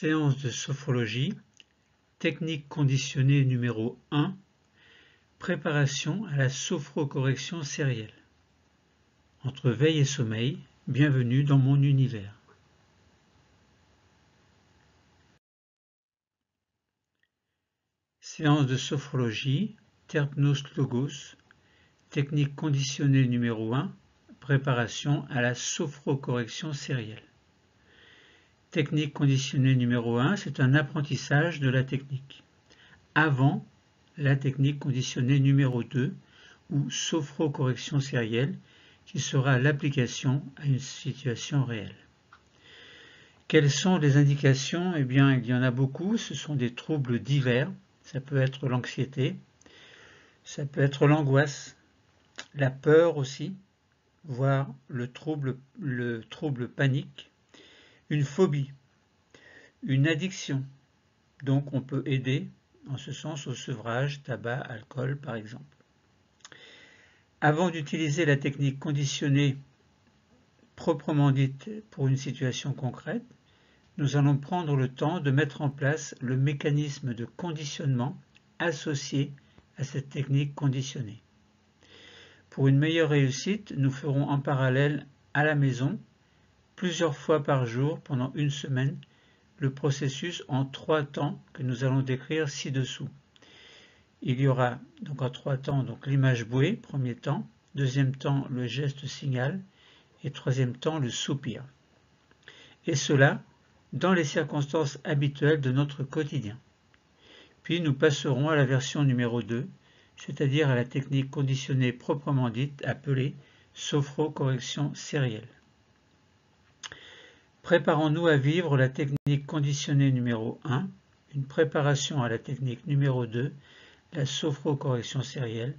Séance de sophrologie, technique conditionnée numéro 1, préparation à la sophrocorrection sérielle. Entre veille et sommeil, bienvenue dans mon univers. Séance de sophrologie, Terpnos Logos, technique conditionnée numéro 1, préparation à la sophrocorrection sérielle. Technique conditionnée numéro 1, c'est un apprentissage de la technique. Avant la technique conditionnée numéro 2, ou sophrocorrection sérielle, qui sera l'application à une situation réelle. Quelles sont les indications? Eh bien, il y en a beaucoup. Ce sont des troubles divers. Ça peut être l'anxiété, ça peut être l'angoisse, la peur aussi, voire le trouble panique, une phobie, une addiction. Donc on peut aider en ce sens au sevrage, tabac, alcool par exemple. Avant d'utiliser la technique conditionnée proprement dite pour une situation concrète, nous allons prendre le temps de mettre en place le mécanisme de conditionnement associé à cette technique conditionnée. Pour une meilleure réussite, nous ferons en parallèle à la maison, plusieurs fois par jour pendant une semaine, le processus en 3 temps que nous allons décrire ci-dessous. Il y aura donc en 3 temps l'image bouée, premier temps, deuxième temps le geste signal et troisième temps le soupir. Et cela dans les circonstances habituelles de notre quotidien. Puis nous passerons à la version numéro 2, c'est-à-dire à la technique conditionnée proprement dite appelée sophrocorrection sérielle. Préparons-nous à vivre la technique conditionnée numéro 1, une préparation à la technique numéro 2, la sophrocorrection sérielle,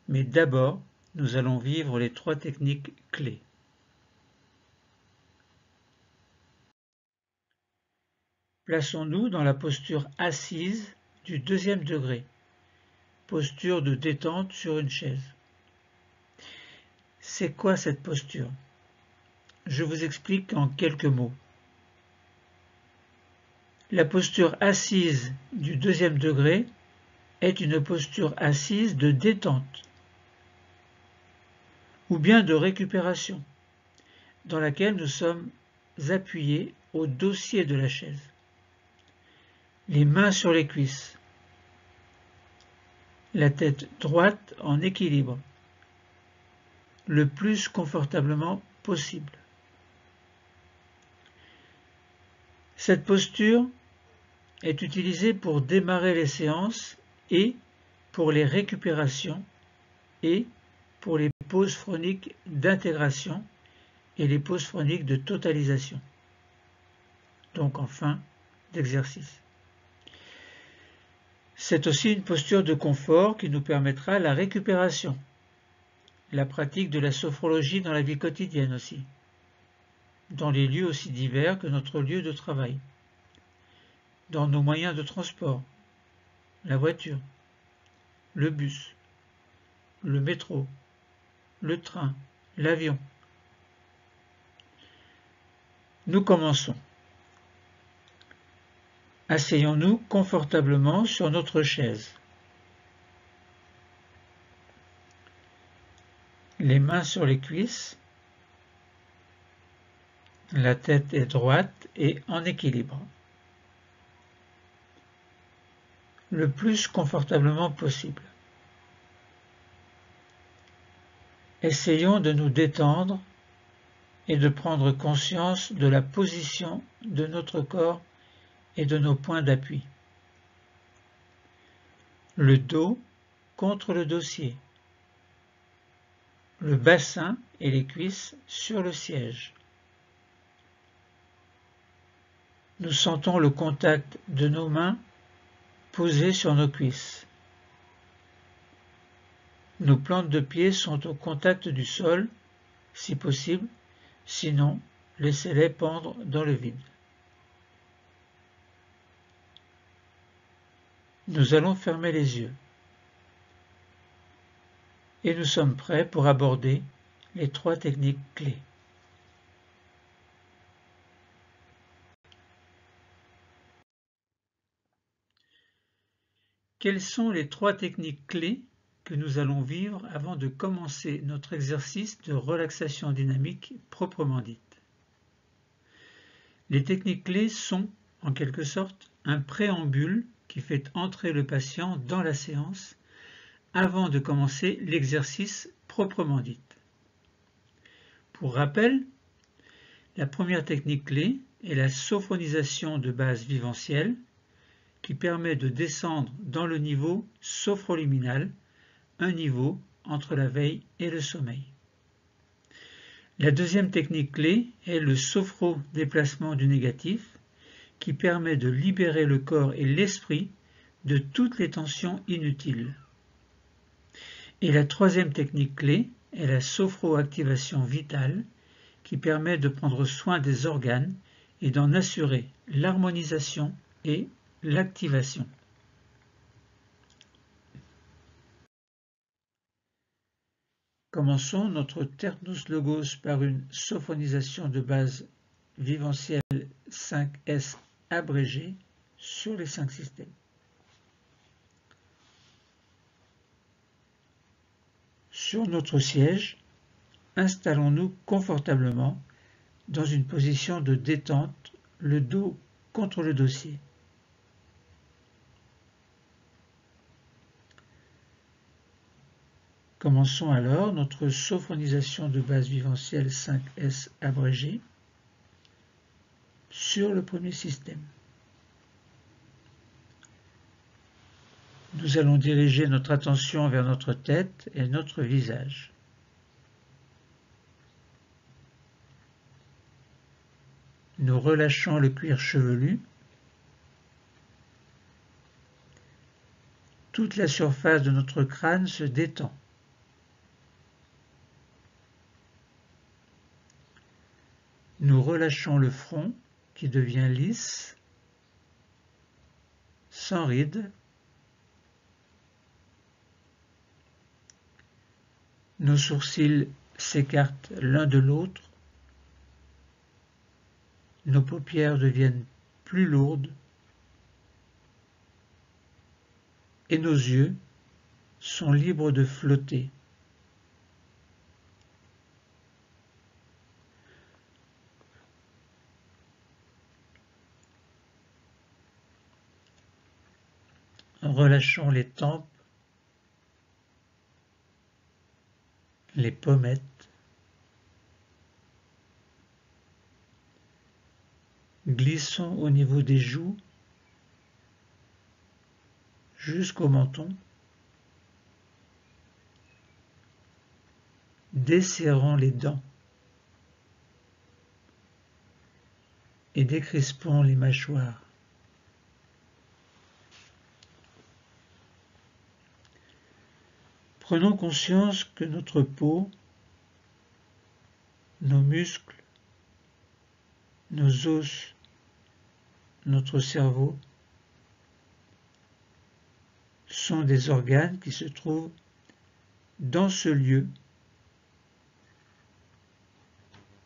mais d'abord, nous allons vivre les 3 techniques clés. Plaçons-nous dans la posture assise du 2e degré, posture de détente sur une chaise. C'est quoi cette posture? Je vous explique en quelques mots. La posture assise du 2e degré est une posture assise de détente ou bien de récupération, dans laquelle nous sommes appuyés au dossier de la chaise, les mains sur les cuisses, la tête droite en équilibre, le plus confortablement possible. Cette posture est utilisée pour démarrer les séances et pour les récupérations et pour les pauses phroniques d'intégration et les pauses phroniques de totalisation, donc en fin d'exercice. C'est aussi une posture de confort qui nous permettra la récupération, la pratique de la sophrologie dans la vie quotidienne aussi, dans les lieux aussi divers que notre lieu de travail, dans nos moyens de transport, la voiture, le bus, le métro, le train, l'avion. Nous commençons. Asseyons-nous confortablement sur notre chaise. Les mains sur les cuisses. La tête est droite et en équilibre. Le plus confortablement possible. Essayons de nous détendre et de prendre conscience de la position de notre corps et de nos points d'appui. Le dos contre le dossier. Le bassin et les cuisses sur le siège. Nous sentons le contact de nos mains posées sur nos cuisses. Nos plantes de pied sont au contact du sol, si possible, sinon laissez-les pendre dans le vide. Nous allons fermer les yeux. Et nous sommes prêts pour aborder les 3 techniques clés. Quelles sont les 3 techniques clés que nous allons vivre avant de commencer notre exercice de relaxation dynamique proprement dite? Les techniques clés sont, en quelque sorte, un préambule qui fait entrer le patient dans la séance avant de commencer l'exercice proprement dit. Pour rappel, la première technique clé est la sophronisation de base viventielle qui permet de descendre dans le niveau sophroliminal, un niveau entre la veille et le sommeil. La deuxième technique clé est le sophro-déplacement du négatif qui permet de libérer le corps et l'esprit de toutes les tensions inutiles. Et la troisième technique clé est la sophroactivation vitale qui permet de prendre soin des organes et d'en assurer l'harmonisation et l'activation. Commençons notre Terpnus Logos par une sophronisation de base viventielle 5S abrégée sur les 5 systèmes. Sur notre siège, installons-nous confortablement dans une position de détente, le dos contre le dossier. Commençons alors notre sophronisation de base viventielle 5S abrégée sur le premier système. Nous allons diriger notre attention vers notre tête et notre visage. Nous relâchons le cuir chevelu. Toute la surface de notre crâne se détend. Nous relâchons le front qui devient lisse, sans rides. Nos sourcils s'écartent l'un de l'autre. Nos paupières deviennent plus lourdes. Et nos yeux sont libres de flotter. Relâchons les tempes, les pommettes, glissons au niveau des joues jusqu'au menton, desserrons les dents et décrispons les mâchoires. Prenons conscience que notre peau, nos muscles, nos os, notre cerveau sont des organes qui se trouvent dans ce lieu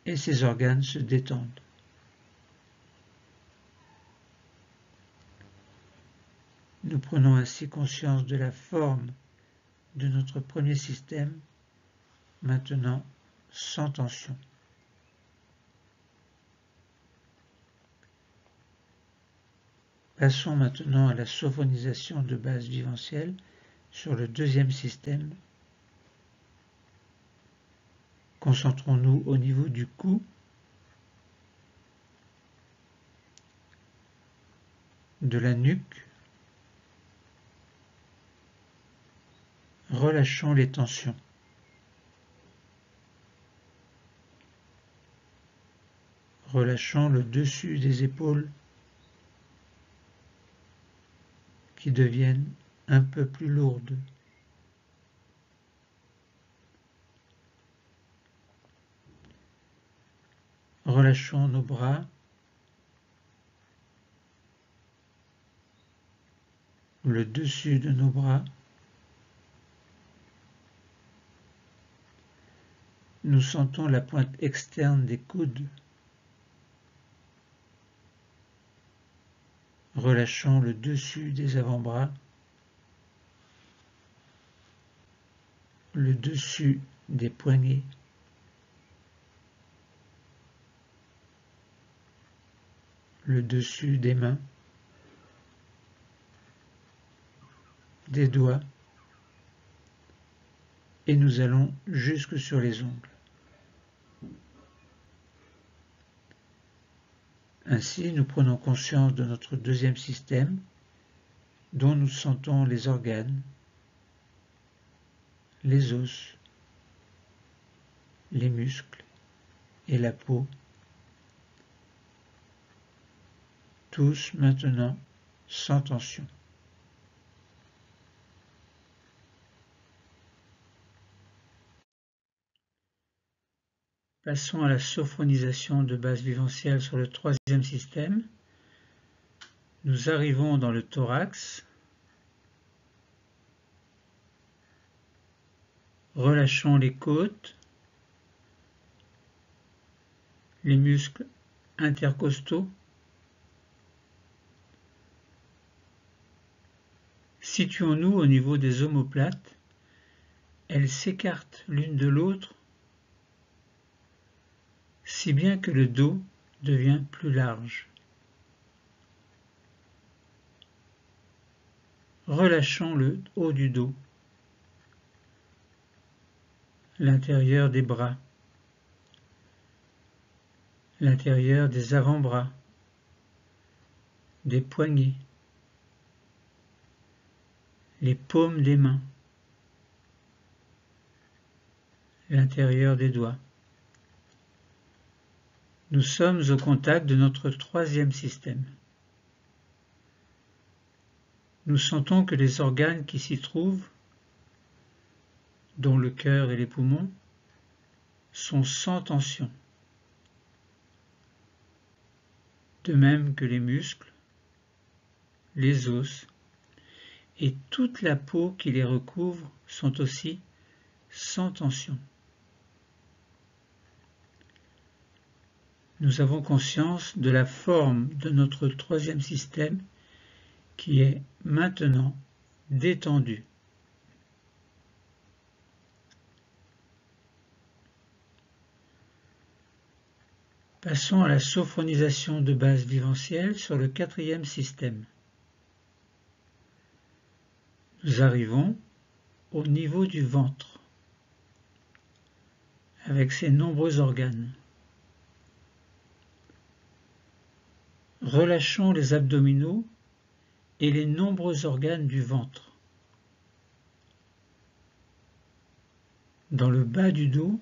et ces organes se détendent. Nous prenons ainsi conscience de la forme de notre premier système, maintenant sans tension. Passons maintenant à la sophonisation de base viventielle sur le deuxième système. Concentrons-nous au niveau du cou, de la nuque. Relâchons les tensions. Relâchons le dessus des épaules qui deviennent un peu plus lourdes. Relâchons nos bras, le dessus de nos bras. Nous sentons la pointe externe des coudes. Relâchons le dessus des avant-bras, le dessus des poignets, le dessus des mains, des doigts, et nous allons jusque sur les ongles. Ainsi, nous prenons conscience de notre deuxième système, dont nous sentons les organes, les os, les muscles et la peau, tous maintenant sans tension. Passons à la sophronisation de base viventielle sur le troisième système. Nous arrivons dans le thorax, relâchons les côtes, les muscles intercostaux, situons-nous au niveau des omoplates, elles s'écartent l'une de l'autre, si bien que le dos devient plus large. Relâchons le haut du dos, l'intérieur des bras, l'intérieur des avant-bras, des poignets, les paumes des mains, l'intérieur des doigts. Nous sommes au contact de notre troisième système. Nous sentons que les organes qui s'y trouvent, dont le cœur et les poumons, sont sans tension, de même que les muscles, les os et toute la peau qui les recouvre sont aussi sans tension. Nous avons conscience de la forme de notre troisième système qui est maintenant détendu. Passons à la sophronisation de base viventielle sur le quatrième système. Nous arrivons au niveau du ventre, avec ses nombreux organes. Relâchons les abdominaux et les nombreux organes du ventre. Dans le bas du dos,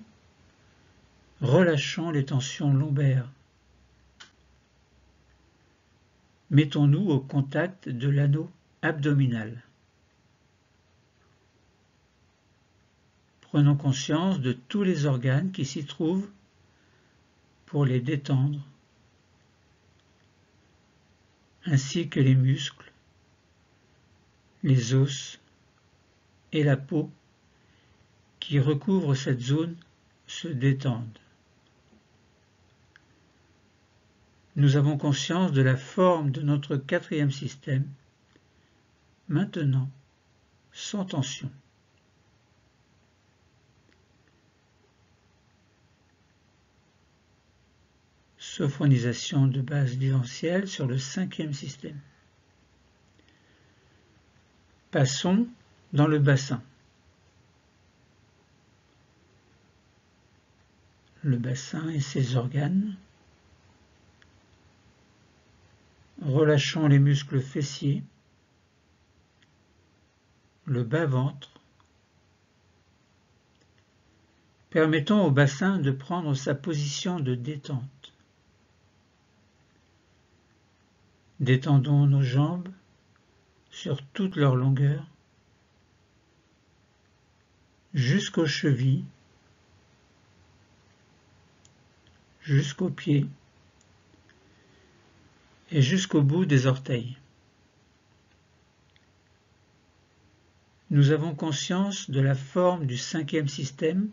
relâchons les tensions lombaires. Mettons-nous au contact de l'anneau abdominal. Prenons conscience de tous les organes qui s'y trouvent pour les détendre, ainsi que les muscles, les os et la peau qui recouvrent cette zone se détendent. Nous avons conscience de la forme de notre quatrième système, maintenant sans tension. Sophronisation de base viventielle sur le cinquième système. Passons dans le bassin. Le bassin et ses organes. Relâchons les muscles fessiers, le bas-ventre. Permettons au bassin de prendre sa position de détente. Détendons nos jambes sur toute leur longueur, jusqu'aux chevilles, jusqu'aux pieds et jusqu'au bout des orteils. Nous avons conscience de la forme du cinquième système,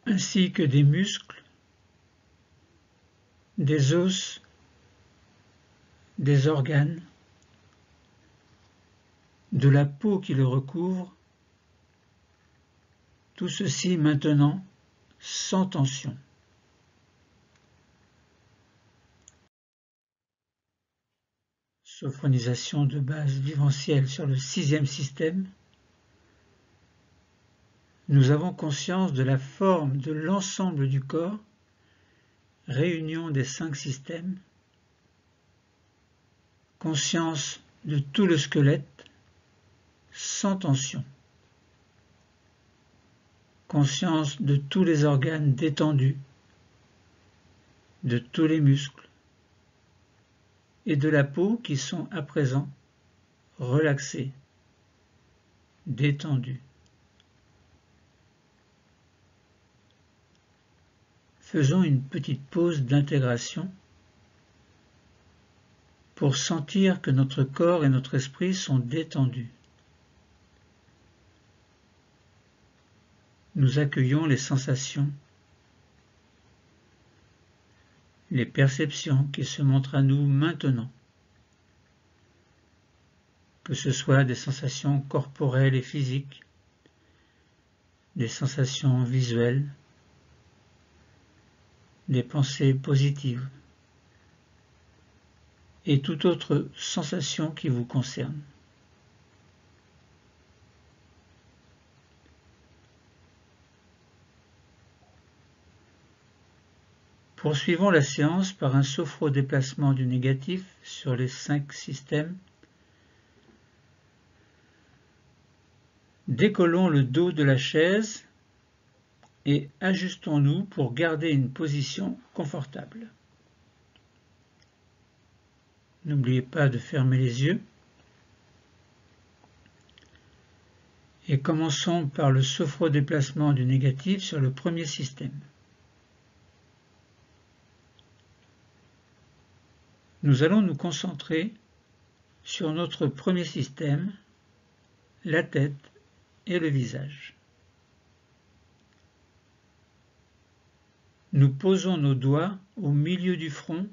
ainsi que des muscles, des os, des organes, de la peau qui le recouvre, tout ceci maintenant sans tension. Sophronisation de base viventielle sur le 6e système. Nous avons conscience de la forme de l'ensemble du corps, réunion des 5 systèmes, conscience de tout le squelette, sans tension, conscience de tous les organes détendus, de tous les muscles, et de la peau qui sont à présent relaxés, détendus. Faisons une petite pause d'intégration pour sentir que notre corps et notre esprit sont détendus. Nous accueillons les sensations, les perceptions qui se montrent à nous maintenant, que ce soit des sensations corporelles et physiques, des sensations visuelles, des pensées positives et toute autre sensation qui vous concerne. Poursuivons la séance par un sophro-déplacement du négatif sur les 5 systèmes. Décollons le dos de la chaise et ajustons-nous pour garder une position confortable. N'oubliez pas de fermer les yeux. Et commençons par le sophro-déplacement du négatif sur le premier système. Nous allons nous concentrer sur notre premier système, la tête et le visage. Nous posons nos doigts au milieu du front,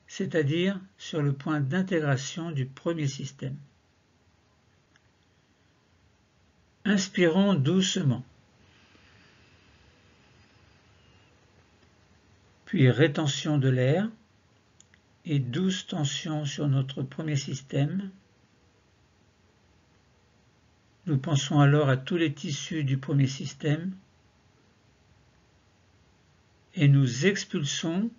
c'est-à-dire sur le point d'intégration du premier système. Inspirons doucement, puis rétention de l'air et douce tension sur notre premier système. Nous pensons alors à tous les tissus du premier système et nous expulsons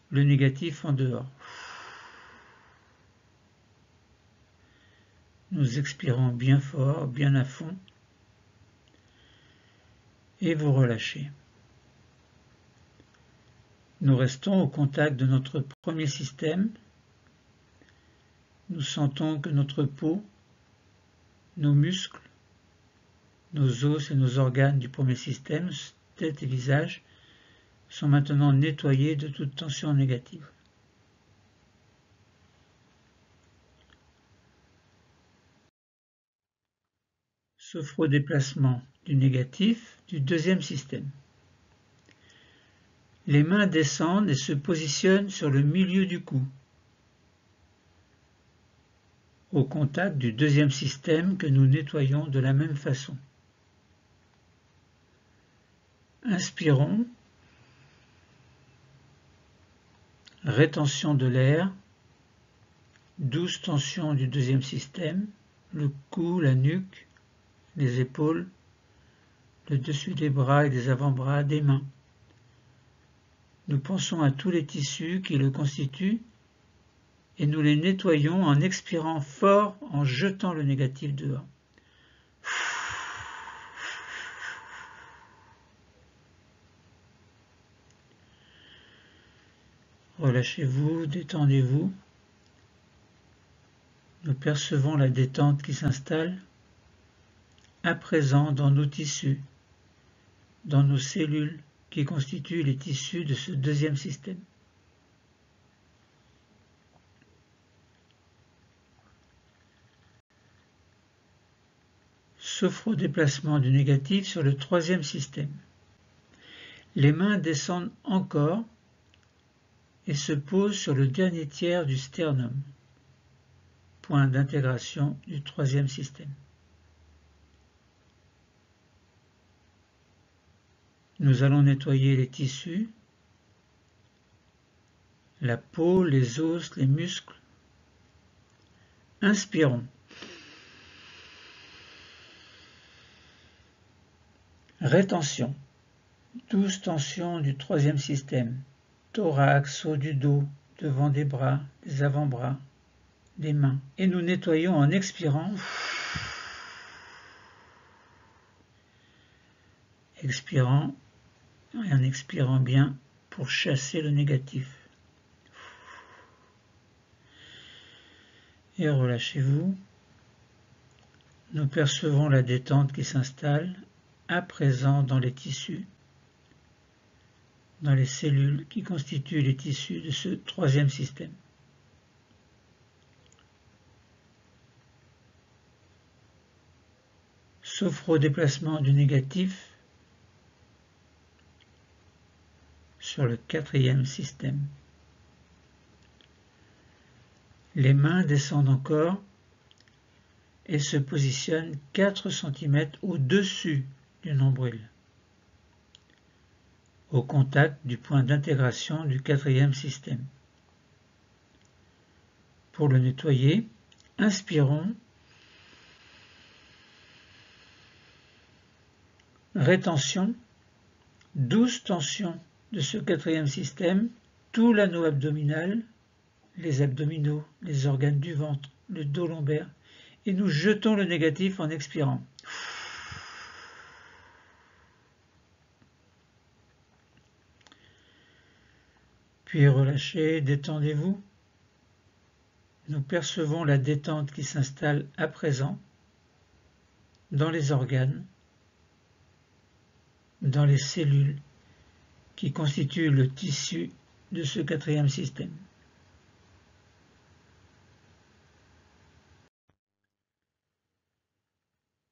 le négatif en dehors. Nous expirons bien fort, bien à fond et vous relâchez. Nous restons au contact de notre premier système. Nous sentons que notre peau, nos muscles, nos os et nos organes du premier système, tête et visage, sont maintenant nettoyés de toute tension négative. Sophro-déplacement du négatif du deuxième système. Les mains descendent et se positionnent sur le milieu du cou, au contact du deuxième système que nous nettoyons de la même façon. Inspirons, rétention de l'air, douce tension du deuxième système, le cou, la nuque, les épaules, le dessus des bras et des avant-bras, des mains. Nous pensons à tous les tissus qui le constituent et nous les nettoyons en expirant fort, en jetant le négatif dehors. Relâchez-vous, détendez-vous. Nous percevons la détente qui s'installe à présent dans nos tissus, dans nos cellules qui constituent les tissus de ce deuxième système. Sophro-déplacement du négatif sur le troisième système. Les mains descendent encore et se posent sur le dernier tiers du sternum point d'intégration du troisième système. Nous allons nettoyer les tissus, la peau, les os, les muscles. Inspirons. Rétention. 12 tensions du troisième système. Thorax, haut du dos, devant des bras, des avant-bras, des mains. Et nous nettoyons en expirant. Expirant et en expirant bien pour chasser le négatif. Et relâchez-vous. Nous percevons la détente qui s'installe à présent dans les tissus, dans les cellules qui constituent les tissus de ce troisième système. Sophrodéplacement du négatif sur le quatrième système. Les mains descendent encore et se positionnent 4 cm au-dessus du nombril, au contact du point d'intégration du quatrième système. Pour le nettoyer, inspirons. Rétention, 12 tensions de ce quatrième système, tout l'anneau abdominal, les abdominaux, les organes du ventre, le dos lombaire, et nous jetons le négatif en expirant. Puis relâchez, détendez-vous. Nous percevons la détente qui s'installe à présent dans les organes, dans les cellules qui constituent le tissu de ce quatrième système.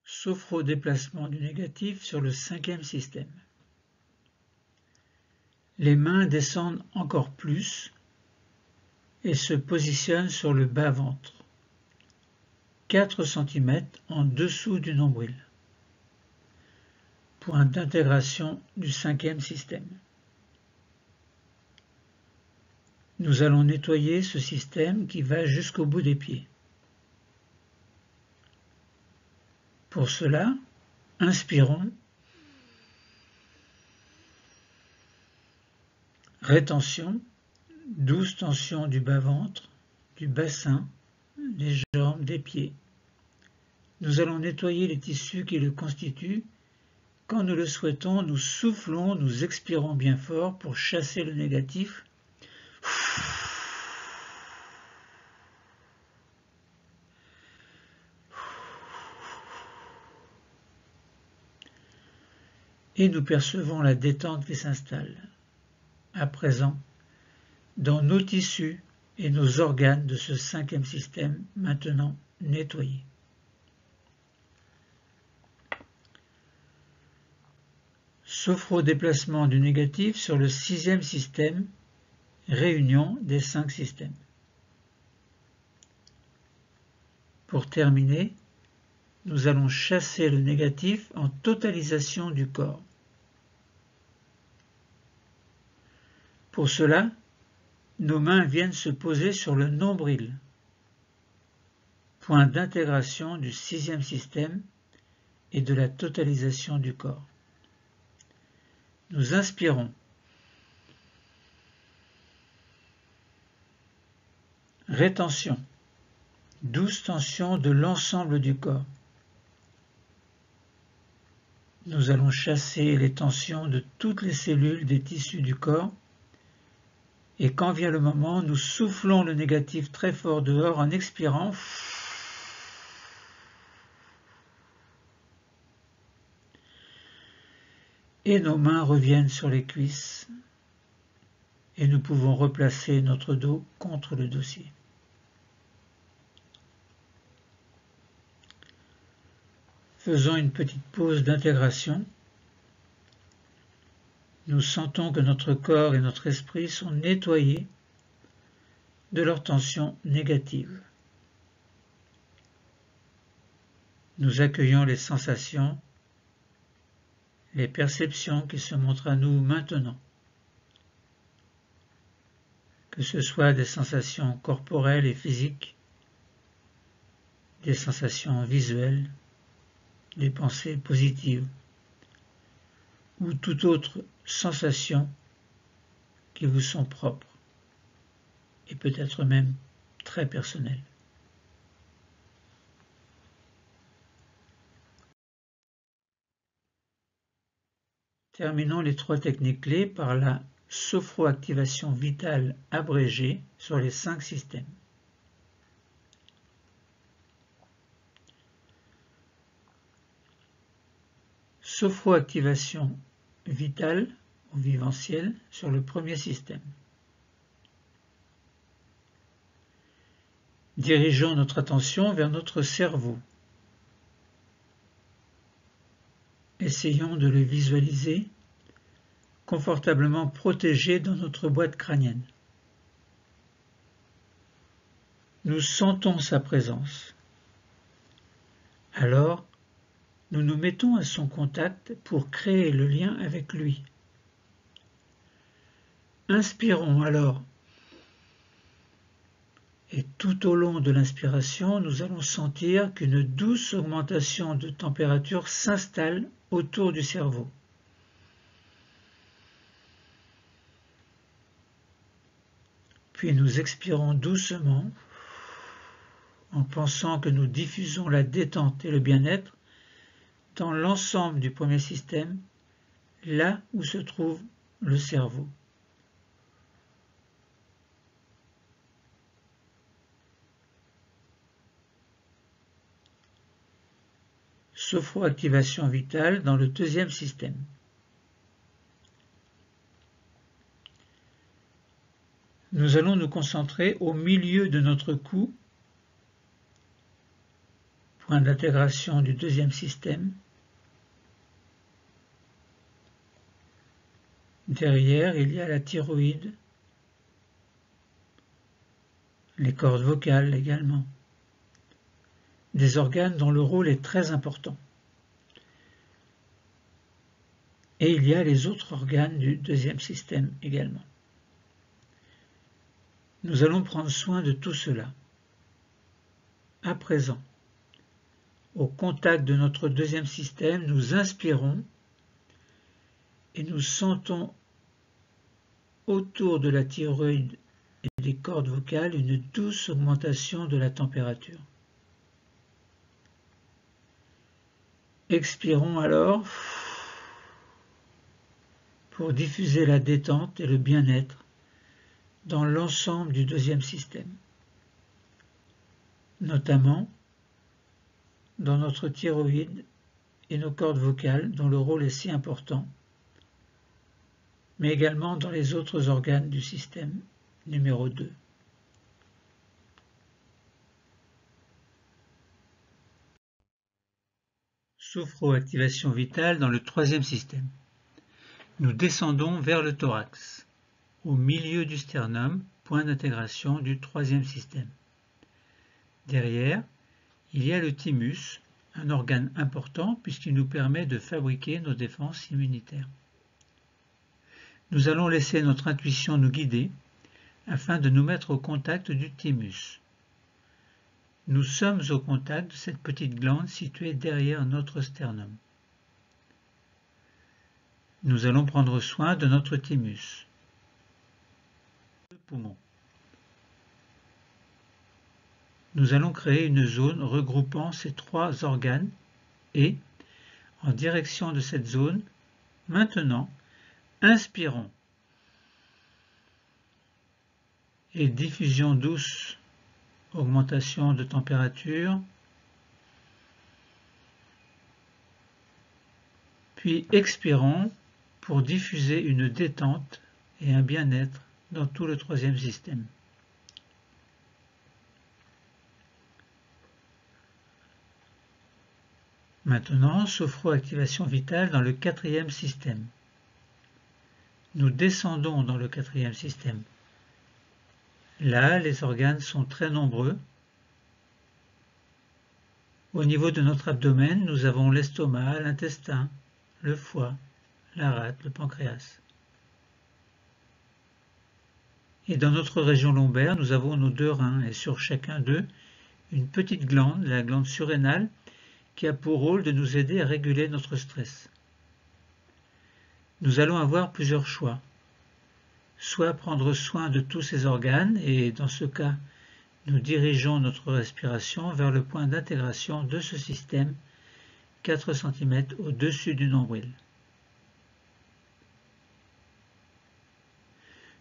Sophrodéplacement du négatif sur le cinquième système. Les mains descendent encore plus et se positionnent sur le bas-ventre, 4 cm en dessous du nombril. Point d'intégration du cinquième système. Nous allons nettoyer ce système qui va jusqu'au bout des pieds. Pour cela, inspirons. Rétention, 12 tensions du bas-ventre, du bassin, des jambes, des pieds. Nous allons nettoyer les tissus qui le constituent. Quand nous le souhaitons, nous soufflons, nous expirons bien fort pour chasser le négatif. Et nous percevons la détente qui s'installe, à présent, dans nos tissus et nos organes de ce cinquième système, maintenant nettoyés. Sophrodéplacement du négatif sur le sixième système, réunion des 5 systèmes. Pour terminer, nous allons chasser le négatif en totalisation du corps. Pour cela, nos mains viennent se poser sur le nombril, point d'intégration du sixième système et de la totalisation du corps. Nous inspirons. Rétention, 12 tensions de l'ensemble du corps. Nous allons chasser les tensions de toutes les cellules des tissus du corps et quand vient le moment, nous soufflons le négatif très fort dehors en expirant. Et nos mains reviennent sur les cuisses et nous pouvons replacer notre dos contre le dossier. Faisons une petite pause d'intégration. Nous sentons que notre corps et notre esprit sont nettoyés de leurs tensions négatives. Nous accueillons les sensations, les perceptions qui se montrent à nous maintenant, que ce soit des sensations corporelles et physiques, des sensations visuelles, des pensées positives, ou toute autre sensation qui vous sont propres, et peut-être même très personnelles. Terminons les 3 techniques clés par la sophroactivation vitale abrégée sur les 5 systèmes. Sophroactivation vitale ou viventielle sur le premier système. Dirigeons notre attention vers notre cerveau. Essayons de le visualiser confortablement protégé dans notre boîte crânienne. Nous sentons sa présence. Alors, nous nous mettons à son contact pour créer le lien avec lui. Inspirons alors. Et tout au long de l'inspiration, nous allons sentir qu'une douce augmentation de température s'installe autour du cerveau. Puis nous expirons doucement en pensant que nous diffusons la détente et le bien-être dans l'ensemble du premier système, là où se trouve le cerveau. Sophroactivation vitale dans le deuxième système. Nous allons nous concentrer au milieu de notre cou, point d'intégration du deuxième système. Derrière, il y a la thyroïde, les cordes vocales également, des organes dont le rôle est très important. Et il y a les autres organes du deuxième système également. Nous allons prendre soin de tout cela. À présent, au contact de notre deuxième système, nous inspirons et nous sentons autour de la thyroïde et des cordes vocales une douce augmentation de la température. Expirons alors pour diffuser la détente et le bien-être dans l'ensemble du deuxième système, notamment dans notre thyroïde et nos cordes vocales dont le rôle est si important, mais également dans les autres organes du système numéro 2. Sophroactivation vitale dans le troisième système. Nous descendons vers le thorax, au milieu du sternum, point d'intégration du troisième système. Derrière, il y a le thymus, un organe important puisqu'il nous permet de fabriquer nos défenses immunitaires. Nous allons laisser notre intuition nous guider afin de nous mettre au contact du thymus. Nous sommes au contact de cette petite glande située derrière notre sternum. Nous allons prendre soin de notre thymus. Le poumon. Nous allons créer une zone regroupant ces 3 organes et, en direction de cette zone, maintenant, inspirons et diffusion douce, augmentation de température, puis expirons pour diffuser une détente et un bien-être dans tout le troisième système. Maintenant, sophroactivation vitale dans le quatrième système. Nous descendons dans le quatrième système. Là, les organes sont très nombreux Au niveau de notre abdomen, nous avons l'estomac, l'intestin, le foie, la rate, le pancréas. Et dans notre région lombaire, nous avons nos 2 reins et sur chacun d'eux, une petite glande, la glande surrénale, qui a pour rôle de nous aider à réguler notre stress. Nous allons avoir plusieurs choix. Soit prendre soin de tous ces organes et dans ce cas, nous dirigeons notre respiration vers le point d'intégration de ce système 4 cm au-dessus du nombril.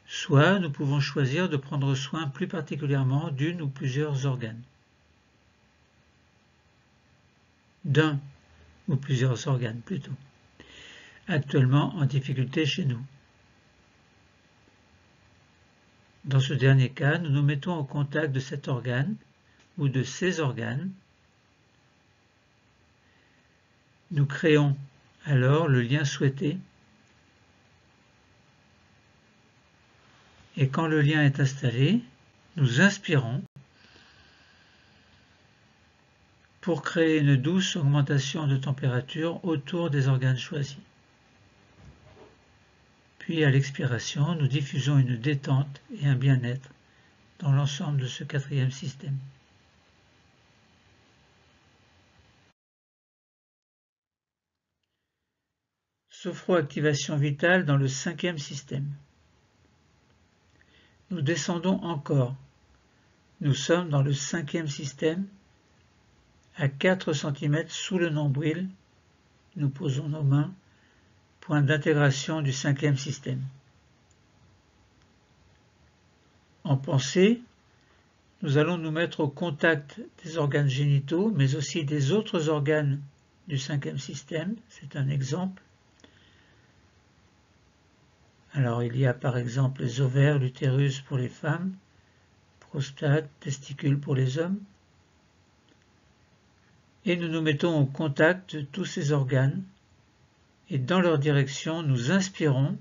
Soit nous pouvons choisir de prendre soin plus particulièrement d'une ou plusieurs organes. D'un ou plusieurs organes plutôt, actuellement en difficulté chez nous. Dans ce dernier cas, nous nous mettons au contact de cet organe ou de ces organes. Nous créons alors le lien souhaité et quand le lien est installé, nous inspirons pour créer une douce augmentation de température autour des organes choisis. Puis à l'expiration, nous diffusons une détente et un bien-être dans l'ensemble de ce 4e système. Sophroactivation vitale dans le 5e système. Nous descendons encore. Nous sommes dans le 5e système. À 4 cm sous le nombril, nous posons nos mains, point d'intégration du 5e système. En pensée, nous allons nous mettre au contact des organes génitaux, mais aussi des autres organes du 5e système. C'est un exemple. Alors il y a par exemple les ovaires, l'utérus pour les femmes, prostate, testicules pour les hommes. Et nous nous mettons au contact de tous ces organes et dans leur direction nous inspirons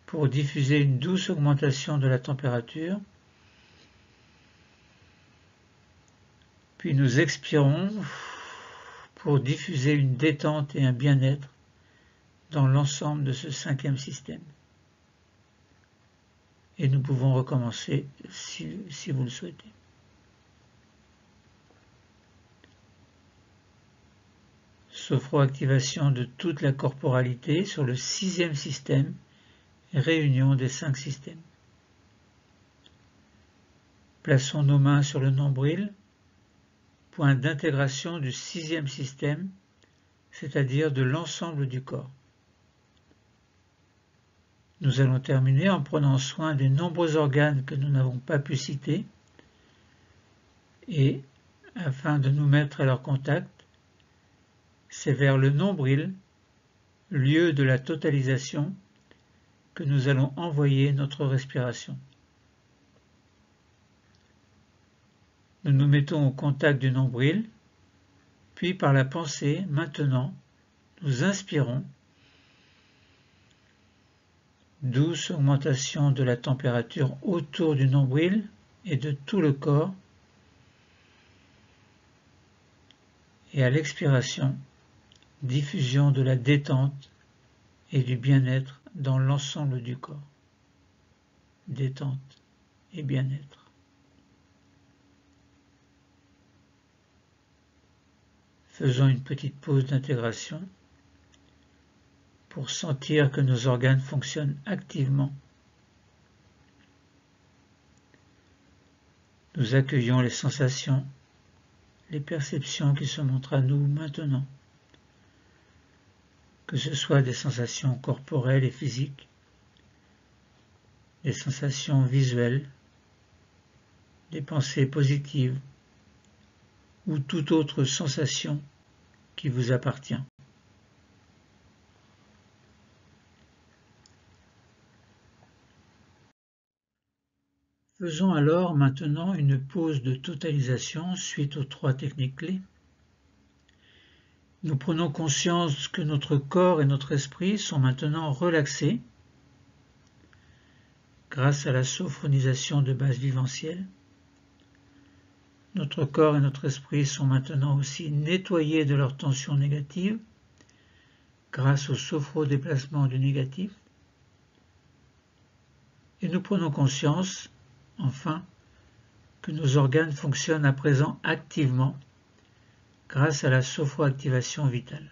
pour diffuser une douce augmentation de la température. Puis nous expirons pour diffuser une détente et un bien-être dans l'ensemble de ce 5e système. Et nous pouvons recommencer si vous le souhaitez. Sophroactivation de toute la corporalité sur le 6e système, réunion des 5 systèmes. Plaçons nos mains sur le nombril, point d'intégration du 6e système, c'est-à-dire de l'ensemble du corps. Nous allons terminer en prenant soin des nombreux organes que nous n'avons pas pu citer et, afin de nous mettre à leur contact, c'est vers le nombril, lieu de la totalisation, que nous allons envoyer notre respiration. Nous nous mettons au contact du nombril, puis par la pensée, maintenant, nous inspirons, douce augmentation de la température autour du nombril et de tout le corps, et à l'expiration, diffusion de la détente et du bien-être dans l'ensemble du corps. Détente et bien-être. Faisons une petite pause d'intégration pour sentir que nos organes fonctionnent activement. Nous accueillons les sensations, les perceptions qui se montrent à nous maintenant, que ce soit des sensations corporelles et physiques, des sensations visuelles, des pensées positives ou toute autre sensation qui vous appartient. Faisons alors maintenant une pause de totalisation suite aux 3 techniques clés. Nous prenons conscience que notre corps et notre esprit sont maintenant relaxés grâce à la sophronisation de base viventielle. Notre corps et notre esprit sont maintenant aussi nettoyés de leur tension négative grâce au sophro-déplacement du négatif. Et nous prenons conscience, enfin, que nos organes fonctionnent à présent activement grâce à la sophroactivation vitale.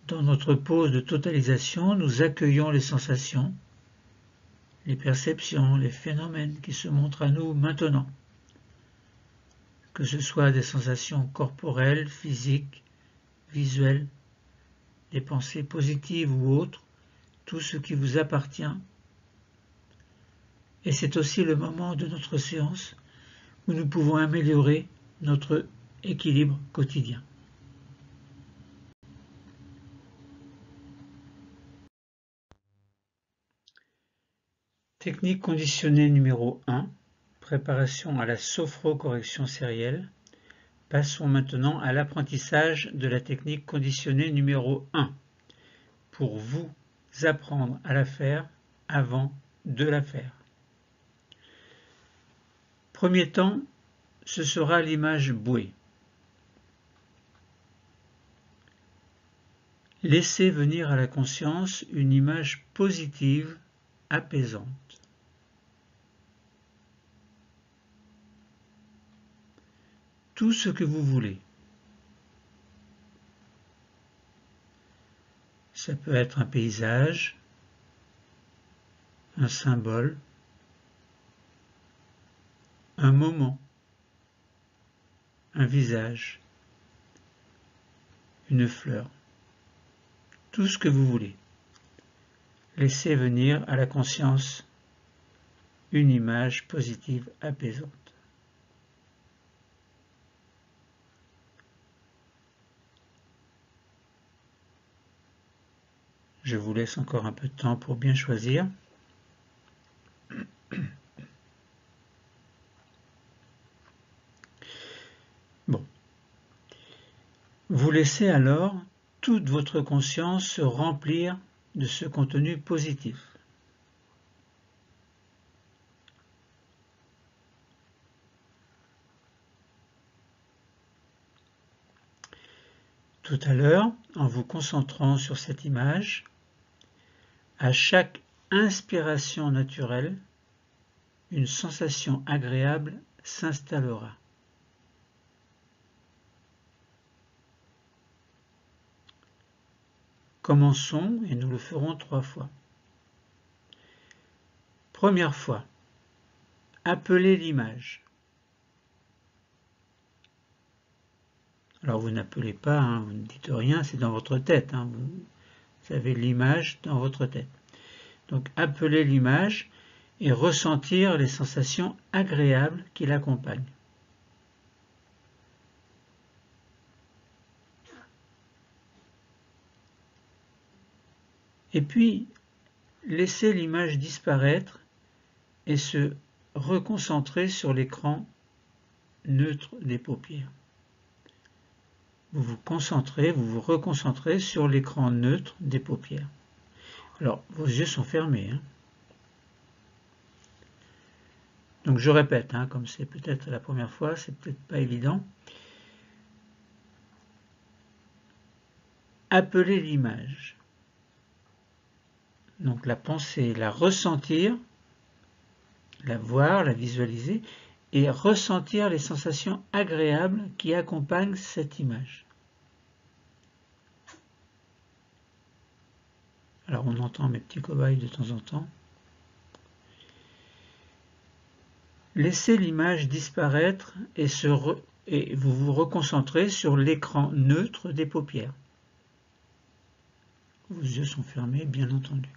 Dans notre pause de totalisation, nous accueillons les sensations, les perceptions, les phénomènes qui se montrent à nous maintenant, que ce soit des sensations corporelles, physiques, visuelles, des pensées positives ou autres, tout ce qui vous appartient. Et c'est aussi le moment de notre séance où nous pouvons améliorer notre équilibre quotidien. Technique conditionnée numéro 1, préparation à la sophrocorrection sérielle. Passons maintenant à l'apprentissage de la technique conditionnée numéro 1, pour vous apprendre à la faire avant de la faire. Premier temps, ce sera l'image bouée. Laissez venir à la conscience une image positive, apaisante. Tout ce que vous voulez. Ça peut être un paysage, un symbole, un moment, un visage, une fleur. Tout ce que vous voulez. Laissez venir à la conscience une image positive apaisante. Je vous laisse encore un peu de temps pour bien choisir. Bon. Vous laissez alors toute votre conscience se remplir de ce contenu positif. Tout à l'heure, en vous concentrant sur cette image, à chaque inspiration naturelle, une sensation agréable s'installera. Commençons et nous le ferons 3 fois. Première fois, appelez l'image. Alors vous n'appelez pas, vous ne dites rien, c'est dans votre tête. Vous avez l'image dans votre tête. Donc appelez l'image et ressentir les sensations agréables qui l'accompagnent. Et puis, laissez l'image disparaître et se reconcentrer sur l'écran neutre des paupières. Vous vous reconcentrez sur l'écran neutre des paupières. Alors, vos yeux sont fermés. Donc je répète, comme c'est peut-être la première fois, c'est peut-être pas évident. Appelez l'image. Donc la penser, la ressentir, la voir, la visualiser, et ressentir les sensations agréables qui accompagnent cette image. Alors on entend mes petits cobayes de temps en temps. Laissez l'image disparaître et vous vous reconcentrez sur l'écran neutre des paupières. Vos yeux sont fermés, bien entendu.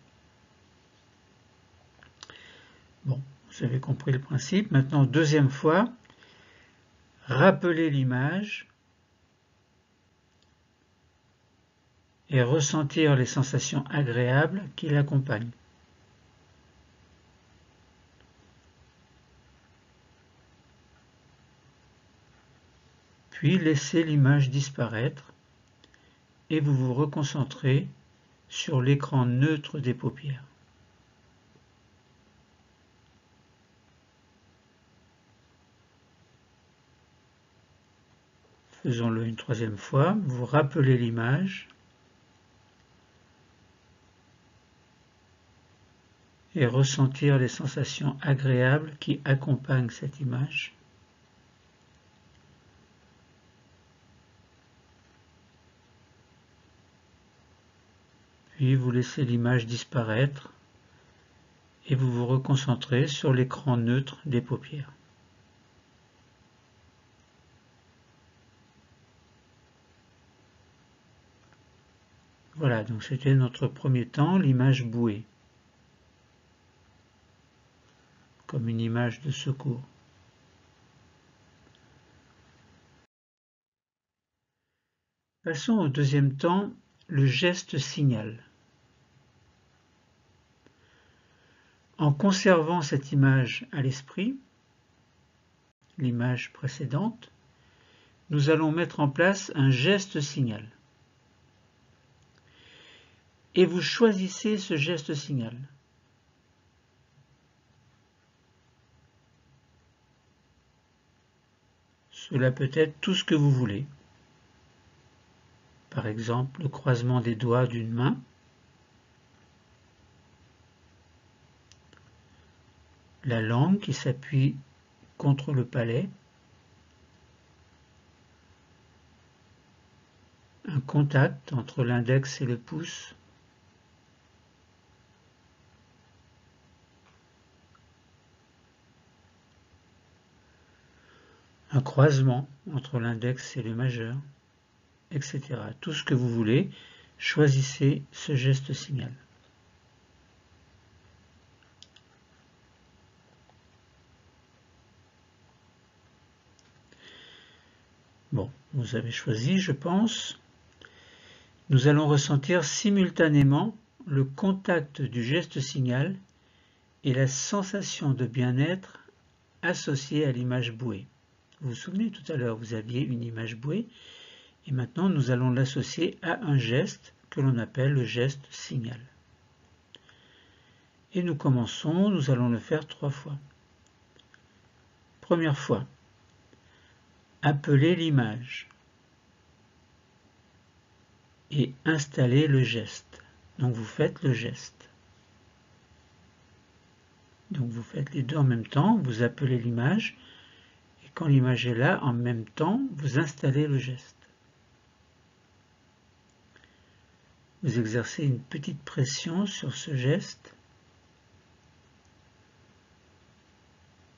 Bon, vous avez compris le principe. Maintenant, deuxième fois, rappelez l'image et ressentir les sensations agréables qui l'accompagnent. Puis laissez l'image disparaître et vous vous reconcentrez sur l'écran neutre des paupières. Faisons-le une troisième fois. Vous rappelez l'image et ressentir les sensations agréables qui accompagnent cette image. Puis vous laissez l'image disparaître et vous vous reconcentrez sur l'écran neutre des paupières. Voilà, donc c'était notre premier temps, l'image bouée, comme une image de secours. Passons au deuxième temps, le geste signal. En conservant cette image à l'esprit, l'image précédente, nous allons mettre en place un geste signal. Et vous choisissez ce geste signal. Cela peut être tout ce que vous voulez. Par exemple, le croisement des doigts d'une main, la langue qui s'appuie contre le palais, un contact entre l'index et le pouce, un croisement entre l'index et le majeur, etc. Tout ce que vous voulez, choisissez ce geste signal. Bon, vous avez choisi, je pense. Nous allons ressentir simultanément le contact du geste signal et la sensation de bien-être associée à l'image bouée. Vous vous souvenez, tout à l'heure, vous aviez une image bouée, et maintenant nous allons l'associer à un geste que l'on appelle le geste signal. Et nous commençons, nous allons le faire 3 fois. Première fois, appelez l'image et installez le geste. Donc vous faites le geste. Donc vous faites les deux en même temps, vous appelez l'image, et quand l'image est là, en même temps, vous installez le geste. Vous exercez une petite pression sur ce geste,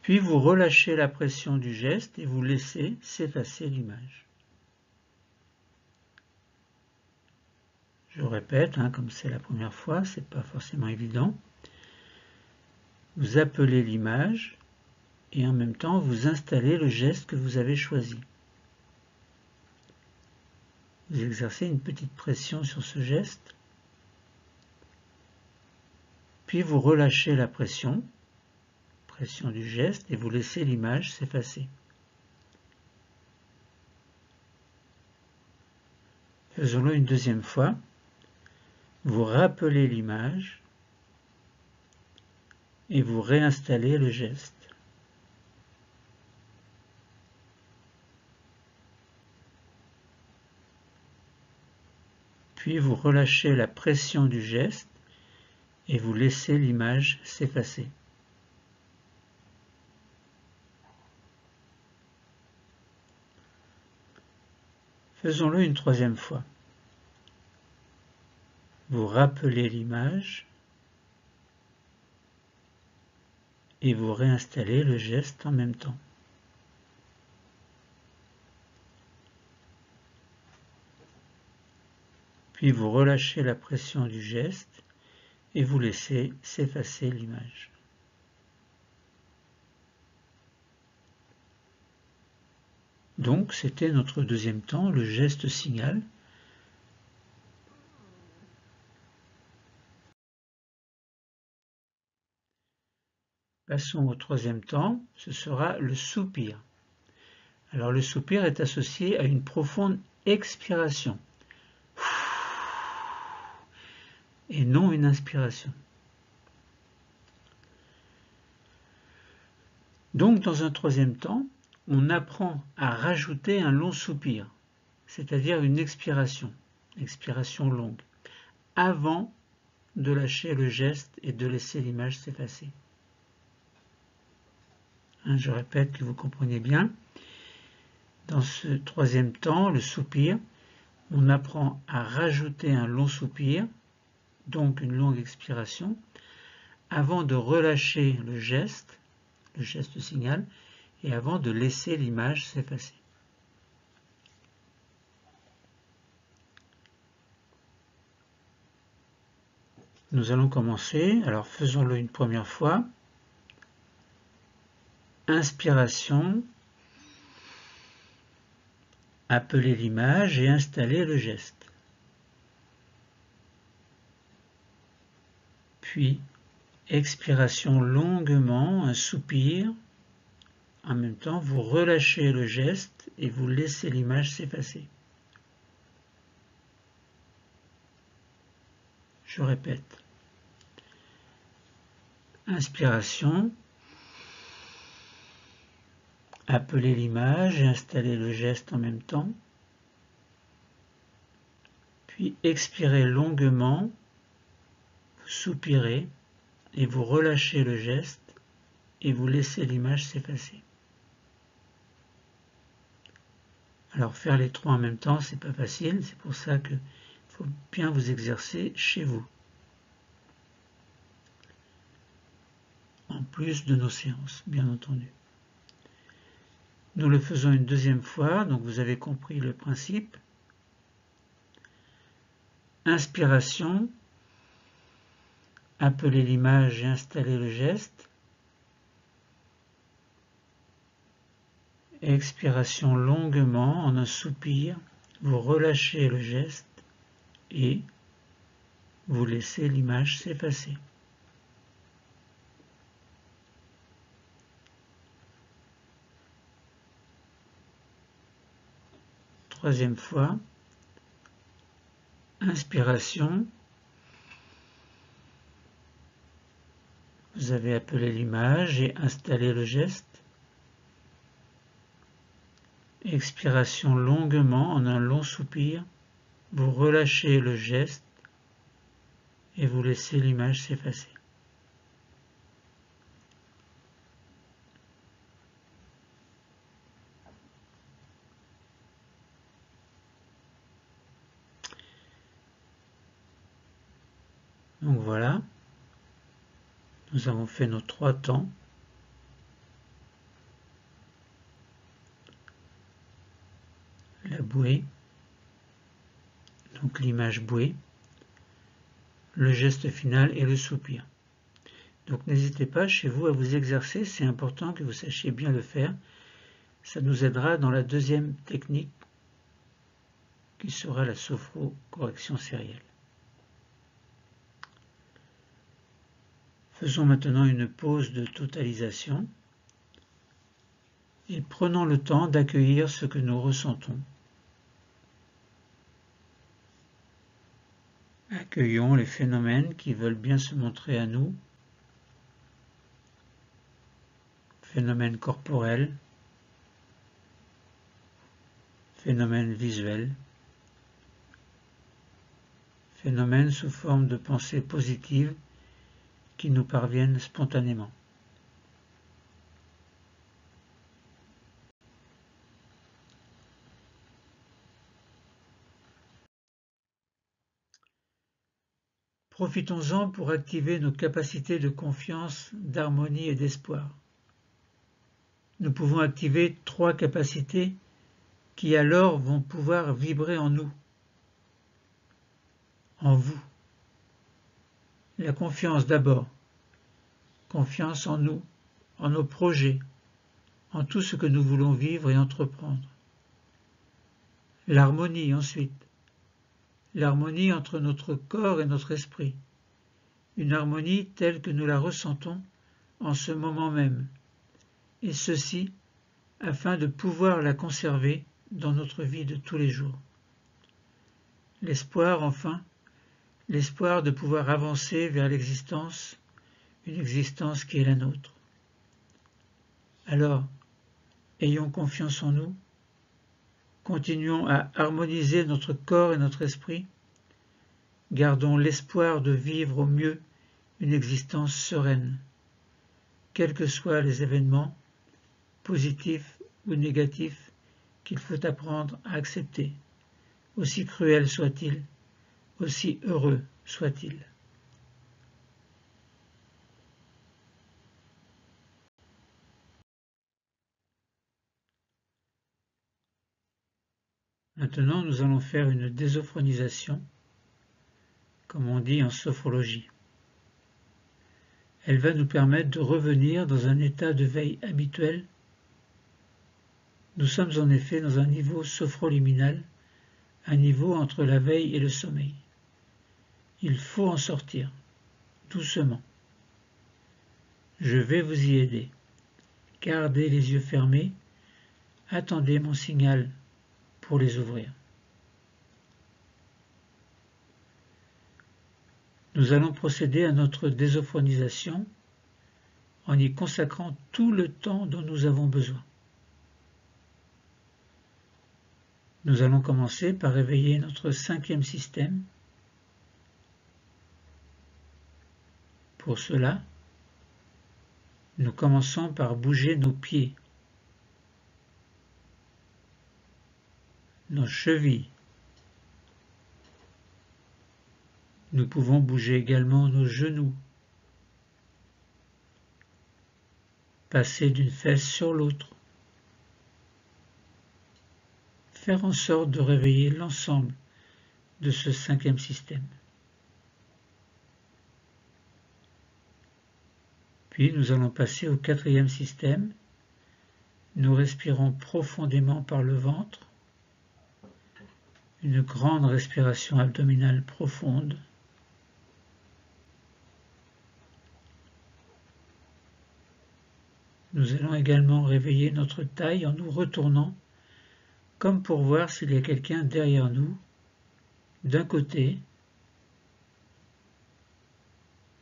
puis vous relâchez la pression du geste et vous laissez s'effacer l'image. Je répète, comme c'est la première fois, c'est pas forcément évident. Vous appelez l'image et en même temps vous installez le geste que vous avez choisi. Vous exercez une petite pression sur ce geste, puis vous relâchez la pression du geste et vous laissez l'image s'effacer. Faisons-le une deuxième fois. Vous rappelez l'image et vous réinstallez le geste. Puis vous relâchez la pression du geste et vous laissez l'image s'effacer. Faisons-le une troisième fois. Vous rappelez l'image et vous réinstallez le geste en même temps. Puis vous relâchez la pression du geste et vous laissez s'effacer l'image. Donc c'était notre deuxième temps, le geste signal. Passons au troisième temps, ce sera le soupir. Alors le soupir est associé à une profonde expiration et non une inspiration. Donc dans un troisième temps, on apprend à rajouter un long soupir. c'est-à-dire une expiration longue, avant de lâcher le geste et de laisser l'image s'effacer. Je répète que vous compreniez bien. Dans ce troisième temps, le soupir, on apprend à rajouter un long soupir, donc une longue expiration, avant de relâcher le geste signal, et avant de laisser l'image s'effacer. Nous allons commencer, alors faisons-le une première fois. Inspiration, appeler l'image et installer le geste. Puis, expiration longuement, un soupir. En même temps, vous relâchez le geste et vous laissez l'image s'effacer. Je répète. Inspiration. Appelez l'image et installez le geste en même temps. Puis expirez longuement, vous soupirez et vous relâchez le geste et vous laissez l'image s'effacer. Alors faire les trois en même temps, c'est pas facile, c'est pour ça qu'il faut bien vous exercer chez vous. En plus de nos séances, bien entendu. Nous le faisons une deuxième fois, donc vous avez compris le principe. Inspiration, appelez l'image et installez le geste. Expiration longuement, en un soupir, vous relâchez le geste et vous laissez l'image s'effacer. Troisième fois, inspiration, vous avez appelé l'image et installé le geste. Expiration longuement, en un long soupir, vous relâchez le geste et vous laissez l'image s'effacer. Donc voilà, nous avons fait nos trois temps. La bouée, donc l'image bouée, le geste final et le soupir. Donc n'hésitez pas chez vous à vous exercer, c'est important que vous sachiez bien le faire. Ça nous aidera dans la deuxième technique qui sera la sophrocorrection sérielle. Faisons maintenant une pause de totalisation et prenons le temps d'accueillir ce que nous ressentons. Accueillons les phénomènes qui veulent bien se montrer à nous, phénomènes corporels, phénomènes visuels, phénomènes sous forme de pensées positives qui nous parviennent spontanément. Profitons-en pour activer nos capacités de confiance, d'harmonie et d'espoir. Nous pouvons activer trois capacités qui alors vont pouvoir vibrer en nous, en vous. La confiance d'abord, confiance en nous, en nos projets, en tout ce que nous voulons vivre et entreprendre. L'harmonie ensuite, l'harmonie entre notre corps et notre esprit, une harmonie telle que nous la ressentons en ce moment même, et ceci afin de pouvoir la conserver dans notre vie de tous les jours. L'espoir enfin, l'espoir de pouvoir avancer vers l'existence, une existence qui est la nôtre. Alors, ayons confiance en nous, Continuons à harmoniser notre corps et notre esprit. Gardons l'espoir de vivre au mieux une existence sereine, quels que soient les événements, positifs ou négatifs, qu'il faut apprendre à accepter, aussi cruels soient-ils, aussi heureux soient-ils. Maintenant, nous allons faire une désophronisation, comme on dit en sophrologie. Elle va nous permettre de revenir dans un état de veille habituel. Nous sommes en effet dans un niveau sophroliminal, un niveau entre la veille et le sommeil. Il faut en sortir, doucement. Je vais vous y aider. Gardez les yeux fermés, attendez mon signal pour les ouvrir. Nous allons procéder à notre désophronisation en y consacrant tout le temps dont nous avons besoin. Nous allons commencer par réveiller notre 5e système. Pour cela, nous commençons par bouger nos pieds, nos chevilles. Nous pouvons bouger également nos genoux, passer d'une fesse sur l'autre, faire en sorte de réveiller l'ensemble de ce 5e système. Puis nous allons passer au 4e système. Nous respirons profondément par le ventre, une grande respiration abdominale profonde. Nous allons également réveiller notre taille en nous retournant, comme pour voir s'il y a quelqu'un derrière nous, d'un côté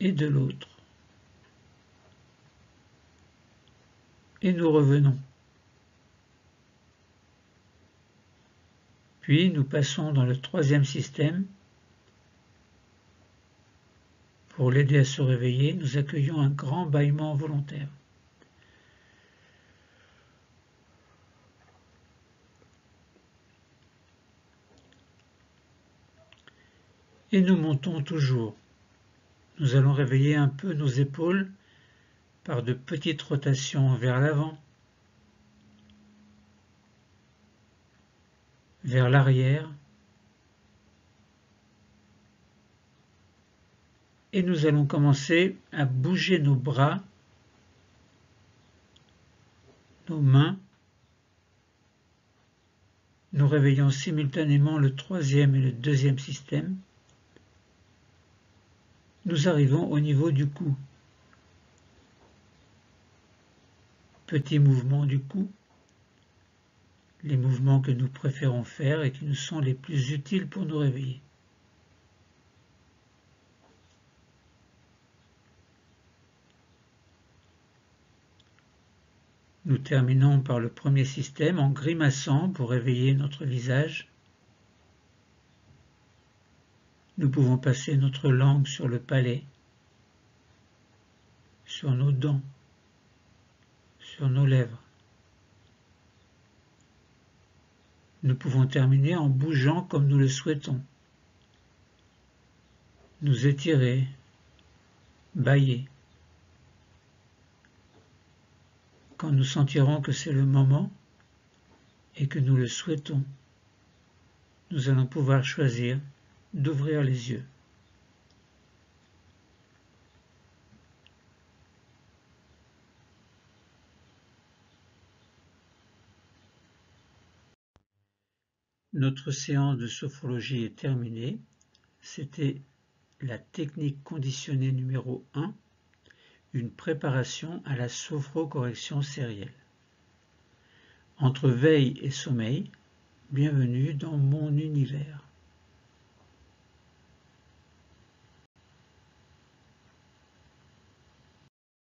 et de l'autre. Et nous revenons. Puis nous passons dans le 3e système. Pour l'aider à se réveiller, nous accueillons un grand bâillement volontaire. Et nous montons toujours. Nous allons réveiller un peu nos épaules par de petites rotations vers l'avant, vers l'arrière, et nous allons commencer à bouger nos bras, nos mains. Nous réveillons simultanément le 3e et le 2e système. Nous arrivons au niveau du cou. Petit mouvement du cou, les mouvements que nous préférons faire et qui nous sont les plus utiles pour nous réveiller. Nous terminons par le 1er système en grimaçant pour réveiller notre visage. Nous pouvons passer notre langue sur le palais, sur nos dents, sur nos lèvres. Nous pouvons terminer en bougeant comme nous le souhaitons. Nous étirer, bâiller. Quand nous sentirons que c'est le moment et que nous le souhaitons, nous allons pouvoir choisir d'ouvrir les yeux. Notre séance de sophrologie est terminée. C'était la technique conditionnée numéro 1, une préparation à la sophrocorrection sérielle. Entre veille et sommeil, bienvenue dans mon univers.